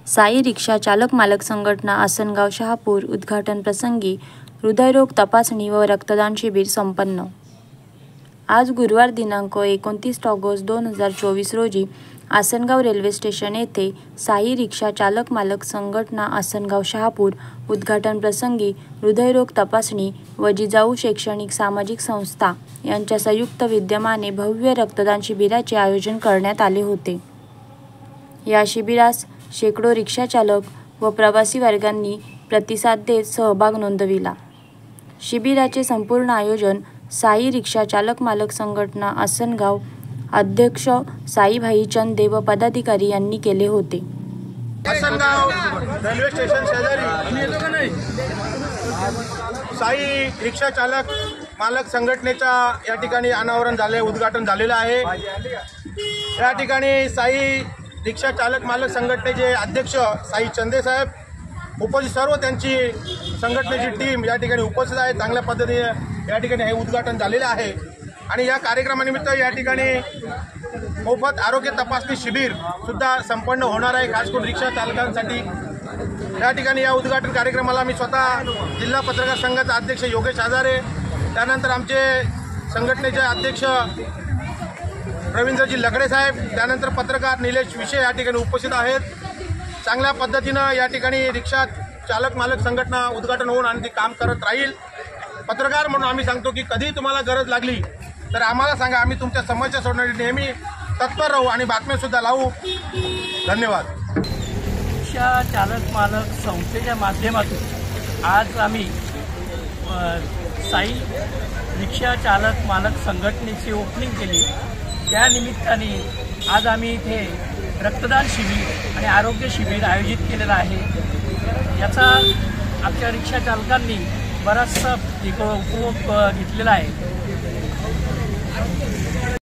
साई रिक्षा चालक मालक संघटना आसनगाव शहापूर उद्घाटन प्रसंगी हृदयरोग तपासणी व रक्तदान शिबिर संपन्न। आज गुरुवार दिनांक 29 ऑगस्ट 2024 रोजी आसनगाव रेल्वे स्टेशन येथे साई रिक्षा चालक मालक संघटना आसनगाव शहापूर उद्घाटन प्रसंगी हृदयरोग तपासणी व जिजाऊ शैक्षणिक सामाजिक संस्था यांच्या संयुक्त विद्यमाने भव्य रक्तदान शिबिराचे आयोजन करण्यात आले होते। या शिबिरास शेकडो रिक्षाचालक व प्रवासी वर्गांनी प्रतिसाद देत सहभाग नोंदविला। शिबिराचे संपूर्ण आयोजन साई रिक्षा चालक मालक संघटना आसनगाव अध्यक्ष साईभाई चंदे व पदाधिकारी यांनी केले होते। आसनगाव रेल्वे स्टेशन शेजारी साई रिक्षा चालक मालक संघटनेचा या ठिकाणी अनावरण झाले, उद्घाटन झालेलं आहे। या ठिकाणी साई रिक्षा चालक मालक संघटनेचे अध्यक्ष साई चंदे साहेब उपस्थित, सर्व त्यांची संघटनेची टीम या ठिकाणी उपस्थित आहे। चांगल्या पद्धतीने या ठिकाणी हे उद्घाटन झालेले आहे आणि या कार्यक्रमानिमित्त या ठिकाणी मोफत आरोग्य तपासणी शिबिर सुद्धा संपन्न होणार आहे, खास करून रिक्षा चालकांसाठी। या ठिकाणी या उद्घाटन कार्यक्रमाला मी स्वतः जिल्हा पत्रकार संघाचा अध्यक्ष योगेश आजारे, त्यानंतर आमचे संघटनेचे अध्यक्ष रवींद्रजी लगडे साहेब, त्यानंतर पत्रकार निलेश विषय या ठिकाणी उपस्थित आहेत। चांगल्या पद्धतीनं या ठिकाणी रिक्षा चालक मालक संघटना उद्घाटन होऊन आणि ती काम करत राहील। पत्रकार म्हणून आम्ही सांगतो की कधी तुम्हाला गरज लागली तर आम्हाला सांगा, आम्ही तुमच्या समस्या सोडवण्यासाठी नेहमी तत्पर राहू आणि बातम्यासुद्धा लावू। धन्यवाद। रिक्षा चालक मालक संस्थेच्या माध्यमातून आज आम्ही साई रिक्षा चालक मालक संघटनेची ओपनिंग केली। त्या निमित्ताने आज आम्ही इथे रक्तदान शिबिर आणि आरोग्य शिबिर आयोजित केलेलं आहे। याचा आमच्या रिक्षा चालकांनी बराचसा उपभोग घेतलेला आहे।